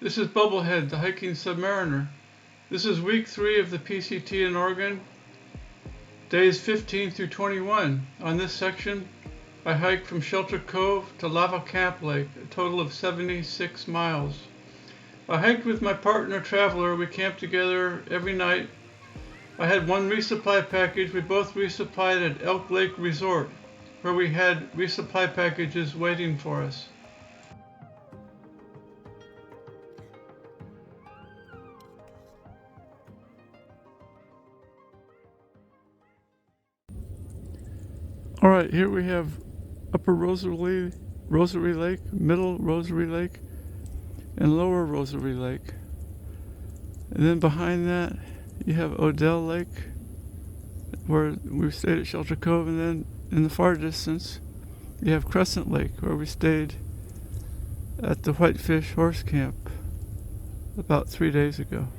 This is Bubblehead, the hiking submariner. This is week 3 of the PCT in Oregon, days 15 through 21. On this section, I hiked from Shelter Cove to Lava Camp Lake, a total of 76 miles. I hiked with my partner Traveler. We camped together every night. I had one resupply package. We both resupplied at Elk Lake Resort, where we had resupply packages waiting for us. All right, here we have Upper Rosary Lake, Middle Rosary Lake, and Lower Rosary Lake. And then behind that, you have Odell Lake, where we stayed at Shelter Cove, and then in the far distance, you have Crescent Lake, where we stayed at the Whitefish Horse Camp about 3 days ago.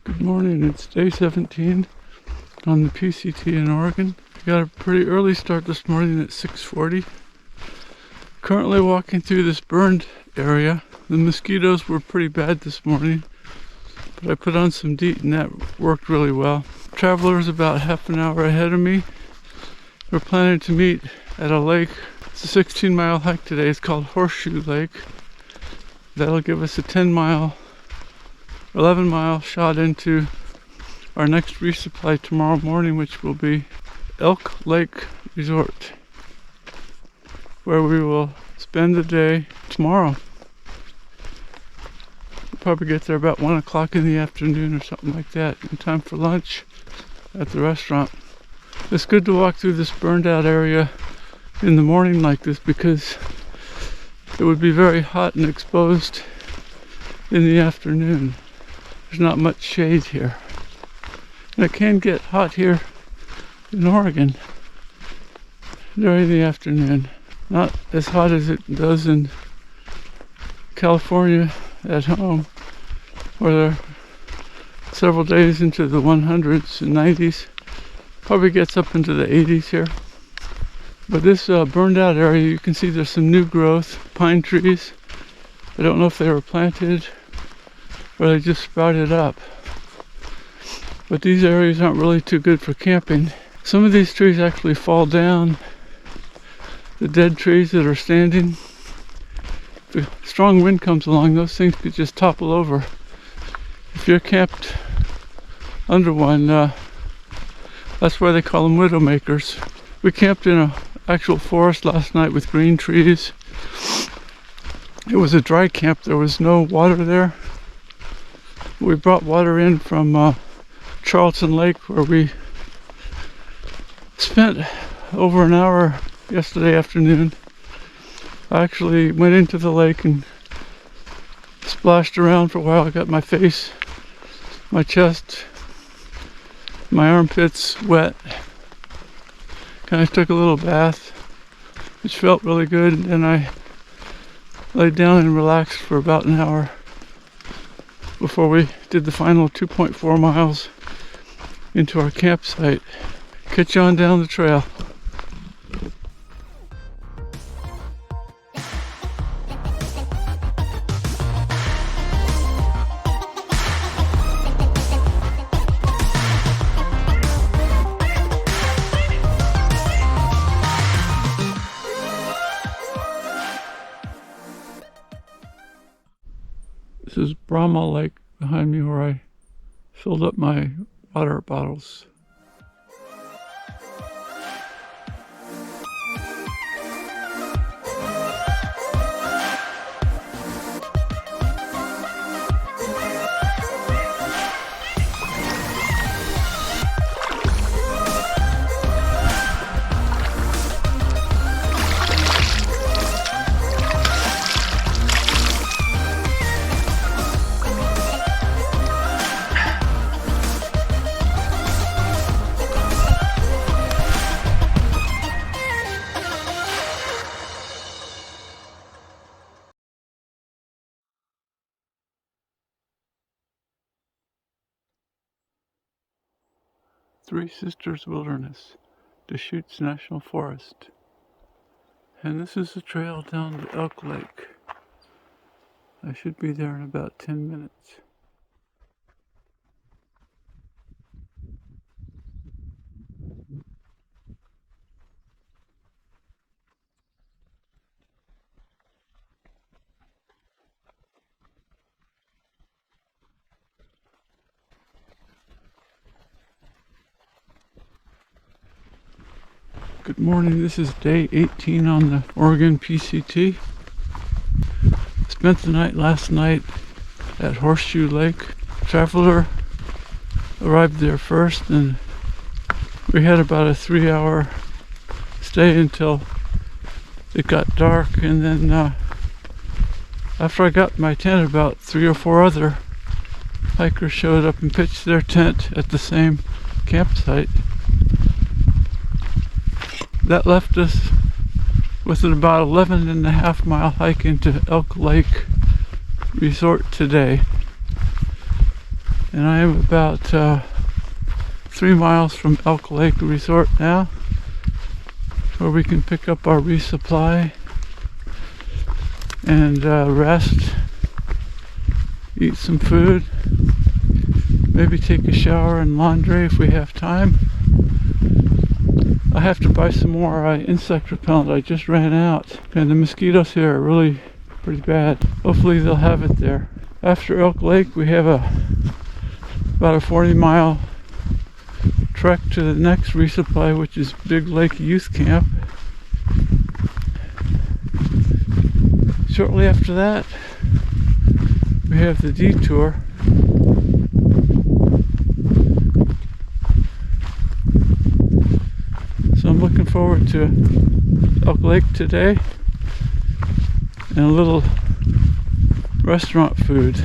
Good morning, it's day 17 on the PCT in Oregon. We got a pretty early start this morning at 6:40. Currently walking through this burned area. The mosquitoes were pretty bad this morning, but I put on some DEET and that worked really well. Traveler is about half an hour ahead of me. We're planning to meet at a lake. It's a 16-mile hike today. It's called Horseshoe Lake. That'll give us a 11-mile shot into our next resupply tomorrow morning, which will be Elk Lake Resort, where we will spend the day tomorrow. We'll probably get there about 1 o'clock in the afternoon or something like that, in time for lunch at the restaurant. It's good to walk through this burned out area in the morning like this because it would be very hot and exposed in the afternoon. There's not much shade here. And it can get hot here in Oregon during the afternoon. Not as hot as it does in California at home, where they're several days into the 100s and 90s. Probably gets up into the 80s here. But this burned out area, you can see there's some new growth, pine trees. I don't know if they were planted or they just sprouted up. But these areas aren't really too good for camping. Some of these trees actually fall down. The dead trees that are standing, if a strong wind comes along, those things could just topple over. If you're camped under one, that's why they call them widowmakers. We camped in an actual forest last night with green trees. It was a dry camp. There was no water there. We brought water in from Charlton Lake, where we spent over an hour yesterday afternoon. I actually went into the lake and splashed around for a while. I got my face, my chest, my armpits wet. Kind of took a little bath, which felt really good, and then I laid down and relaxed for about an hour before we did the final 2.4 miles into our campsite. Catch you on down the trail. This is Brahma Lake behind me where I filled up my water bottles. Three Sisters Wilderness, Deschutes National Forest. And this is the trail down to Elk Lake. I should be there in about 10 minutes. Good morning, this is day 18 on the Oregon PCT. Spent the night last night at Horseshoe Lake. Traveler arrived there first, and we had about a 3-hour stay until it got dark, and then after I got my tent, about 3 or 4 other hikers showed up and pitched their tent at the same campsite. That left us with an about 11.5-mile hike into Elk Lake Resort today. And I am about 3 miles from Elk Lake Resort now, where we can pick up our resupply and rest, eat some food, maybe take a shower and laundry if we have time. I have to buy some more insect repellent. I just ran out, and the mosquitoes here are really pretty bad. Hopefully they'll have it there. After Elk Lake, we have about a 40-mile trek to the next resupply, which is Big Lake Youth Camp. Shortly after that, we have the detour. So I'm looking forward to Elk Lake today and a little restaurant food.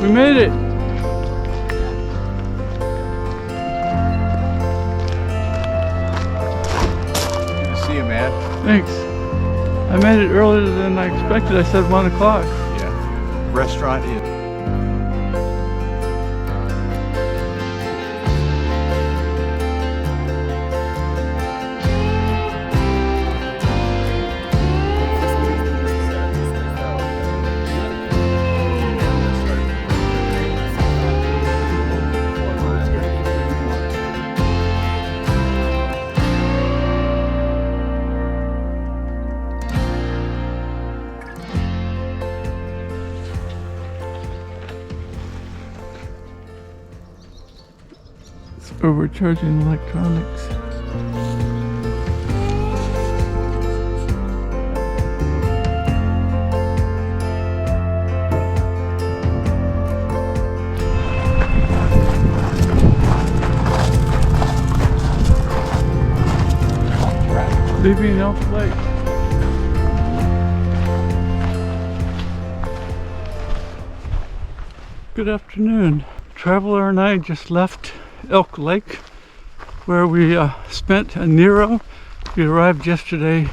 We made it! Good to see you, man. Thanks. I made it earlier than I expected. I said 1 o'clock. Yeah. Restaurant is. overcharging electronics. Leaving Elk Lake. Good afternoon. Traveler and I just left Elk Lake, where we spent a Nero. We arrived yesterday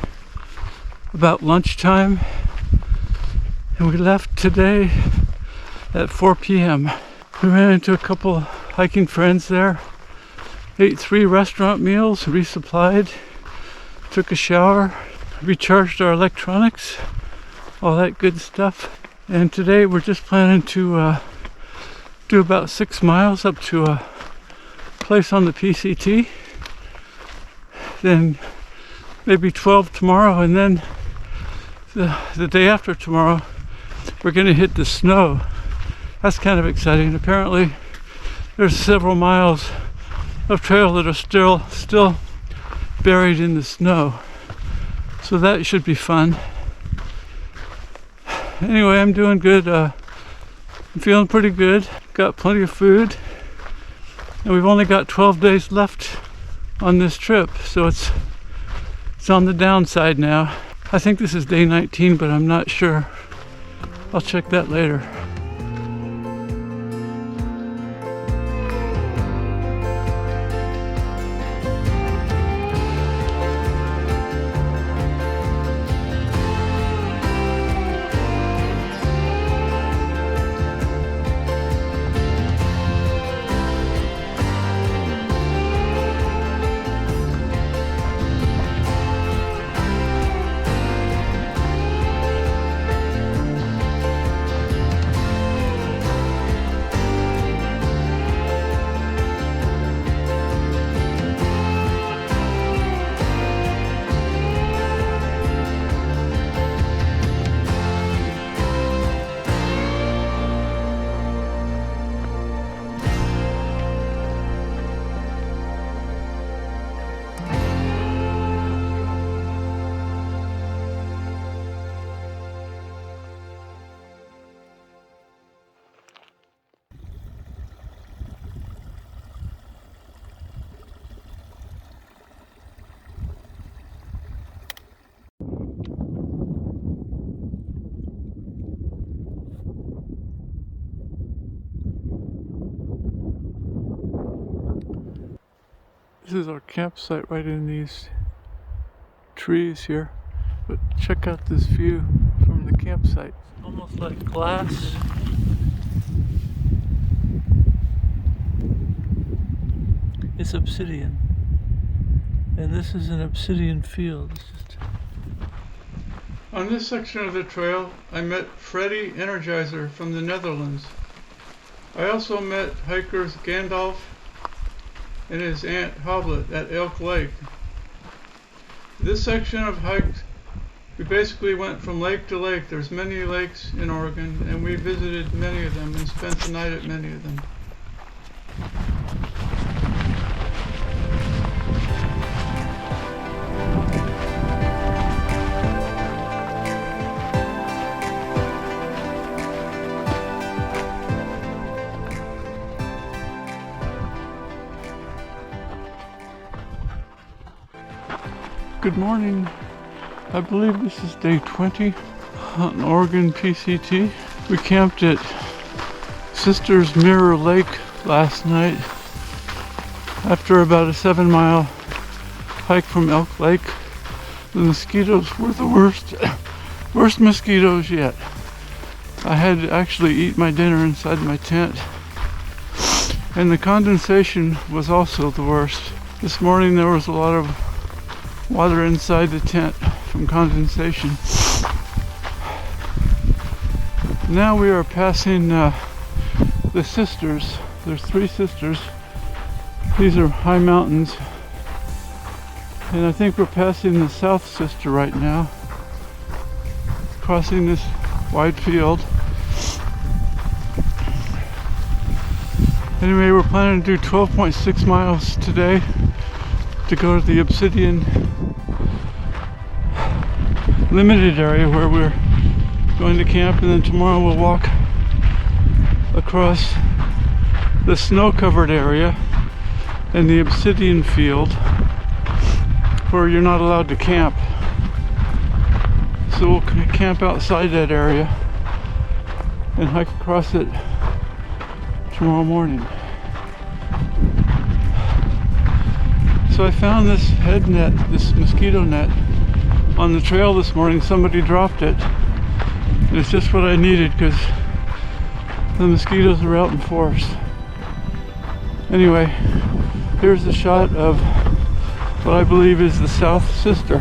about lunchtime, and we left today at 4 p.m. We ran into a couple hiking friends there, ate 3 restaurant meals, resupplied, took a shower, recharged our electronics, all that good stuff. And today we're just planning to do about 6 miles up to a place on the PCT, then maybe 12 tomorrow, and then the day after tomorrow we're going to hit the snow. That's kind of exciting. Apparently there's several miles of trail that are still buried in the snow, so that should be fun. Anyway, I'm doing good. I'm feeling pretty good. Got plenty of food, and we've only got 12 days left on this trip, so it's on the downside now. I think this is day 19, but I'm not sure. I'll check that later. This is our campsite right in these trees here, but check out this view from the campsite. It's almost like glass. It's obsidian, and this is an obsidian field. On this section of the trail, I met Freddy Energizer from the Netherlands. I also met hikers Gandalf and his aunt Hoblet at Elk Lake. This section of hikes, we basically went from lake to lake. There's many lakes in Oregon, and we visited many of them and spent the night at many of them. Good morning. I believe this is day 20 on Oregon PCT. We camped at Sister's Mirror Lake last night after about a 7-mile hike from Elk Lake. The mosquitoes were the worst mosquitoes yet. I had to actually eat my dinner inside my tent, and the condensation was also the worst. This morning there was a lot of water inside the tent from condensation. Now we are passing the sisters. There's 3 sisters. These are high mountains, and I think we're passing the south sister right now, crossing this wide field. Anyway, we're planning to do 12.6 miles today to go to the Obsidian limited area where we're going to camp, and then tomorrow we'll walk across the snow-covered area in the Obsidian field where you're not allowed to camp. So we'll camp outside that area and hike across it tomorrow morning. So I found this head net, this mosquito net, on the trail this morning. Somebody dropped it. And it's just what I needed because the mosquitoes are out in force. Anyway, here's a shot of what I believe is the South Sister.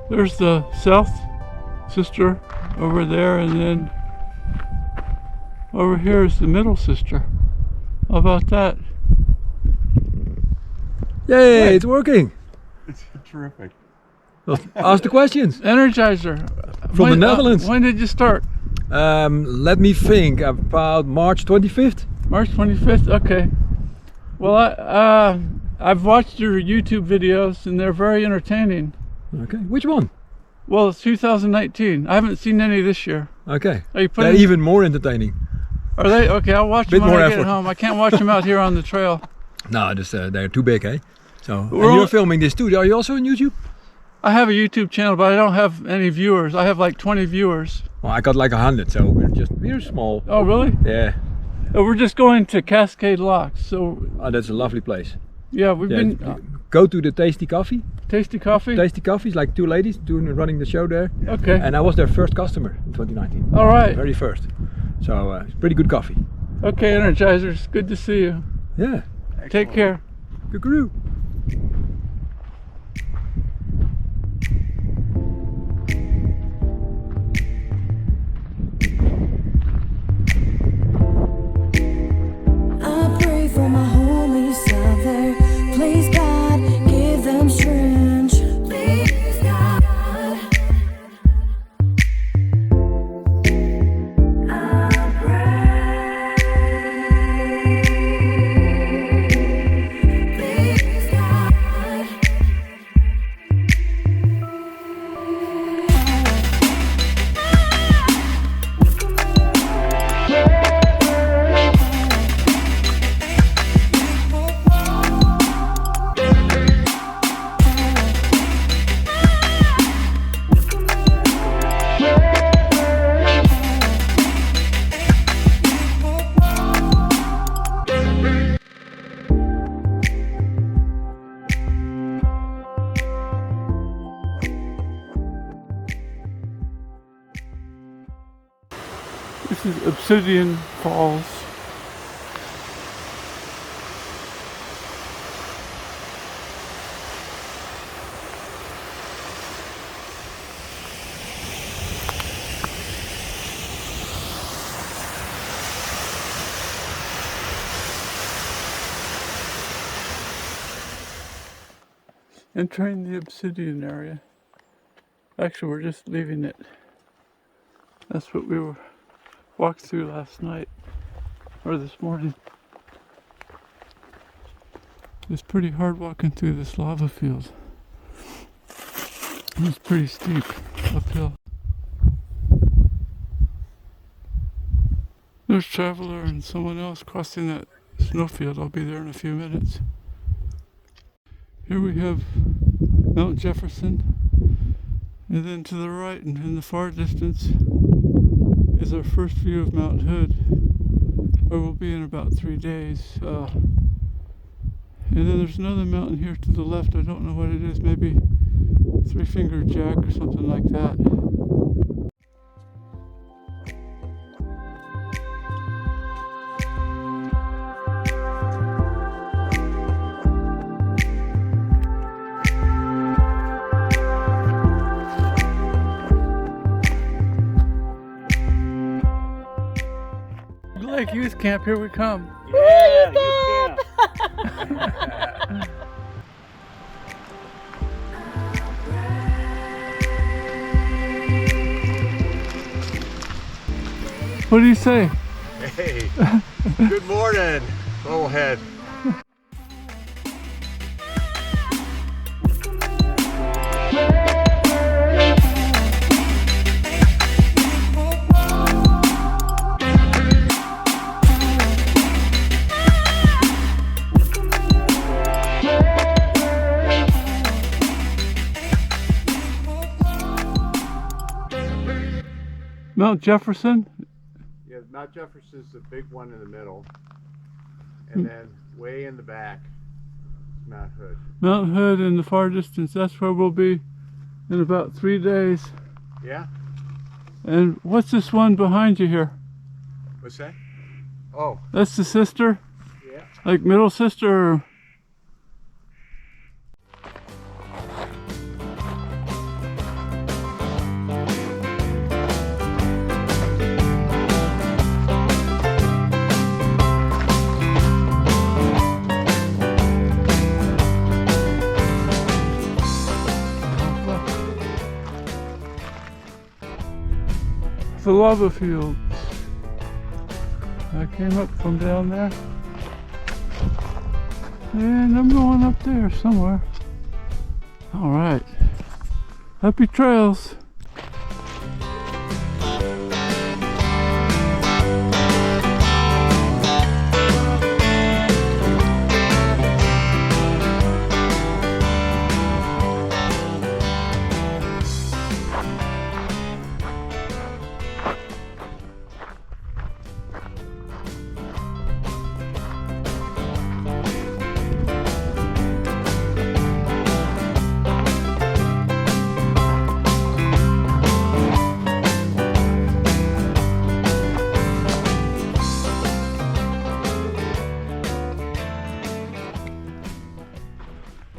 There's the South Sister over there, and then over here is the Middle Sister. How about that? Yay, it's working. It's terrific. Well, ask the questions. Energizer. From the Netherlands. When did you start? Let me think, about March 25th. March 25th? Okay. Well, I've watched your YouTube videos and they're very entertaining. Okay, which one? Well, it's 2019. I haven't seen any this year. Okay, Are you they're putting? even more entertaining. Are they? Okay, I'll watch Bit them when more I get effort. home. I can't watch them out here on the trail. No, just, they're too big, eh? So, and We're you're all- filming this too. Are you also on YouTube? I have a YouTube channel, but I don't have any viewers. I have like 20 viewers. Well, I got like 100, so we're small. Oh, really? Yeah, We're just going to Cascade Locks. So, oh, that's a lovely place. yeah, we've Yeah, been go to the Tasty Coffee. Tasty Coffee. Tasty Coffee is like two ladies running the show there, Okay. and I was their first customer in 2019. All right. Very first. So it's pretty good coffee. Okay, Energizers. Good to see you. Yeah. Take care. Good crew. I pray for my homies out there. Please God, give them strength. Please God. I pray. Please God. This is Obsidian Falls. Entering the Obsidian area. Actually, we're just leaving it. That's what we walked through last night, or this morning. It's pretty hard walking through this lava field. It's pretty steep uphill. There's Traveler and someone else crossing that snowfield. I'll be there in a few minutes. Here we have Mount Jefferson And then to the right and in the far distance is our first view of Mount Hood, where we'll be in about 3 days. And then there's another mountain here to the left. I don't know what it is, maybe Three Finger Jack or something like that. Lake Youth Camp, here we come. Yeah, you can. What do you say? Hey, good morning, Bullhead. Mount Jefferson? Yeah, Mount Jefferson's the big one in the middle. And then way in the back, Mount Hood. Mount Hood in the far distance, that's where we'll be in about 3 days. Yeah? And what's this one behind you here? What's that? Oh, That's the sister? yeah. Like middle sister? Or... The lava fields. I came up from down there. And I'm going up there somewhere. Alright. Happy trails.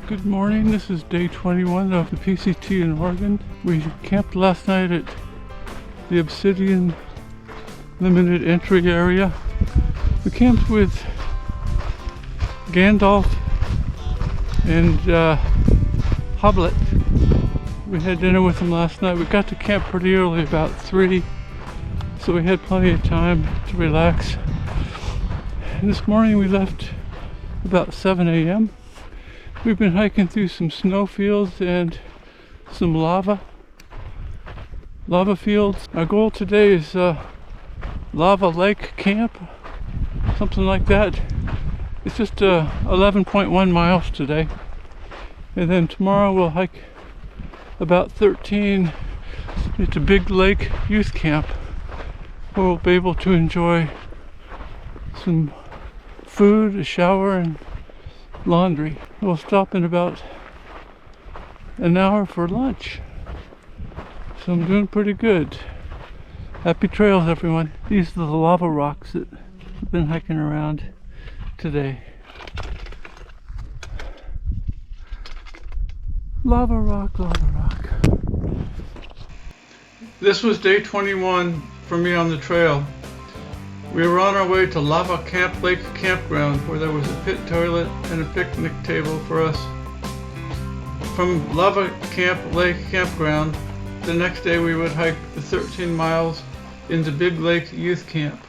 Good morning, this is day 21 of the PCT in Oregon. We camped last night at the Obsidian limited entry area. We camped with Gandalf and Hoblet. We had dinner with them last night. We got to camp pretty early, about 3, so we had plenty of time to relax. And this morning we left about 7 a.m. We've been hiking through some snow fields and some lava fields. Our goal today is Lava Lake Camp, something like that. It's just 11.1 miles today. And then tomorrow we'll hike about 13 to Big Lake Youth Camp, where we'll be able to enjoy some food, a shower, and laundry. We'll stop in about an hour for lunch. So I'm doing pretty good. Happy trails, everyone. These are the lava rocks that I've been hiking around today. Lava rock, lava rock. This was day 21 for me on the trail. We were on our way to Lava Camp Lake Campground, where there was a pit toilet and a picnic table for us. From Lava Camp Lake Campground, the next day we would hike the 13 miles into Big Lake Youth Camp.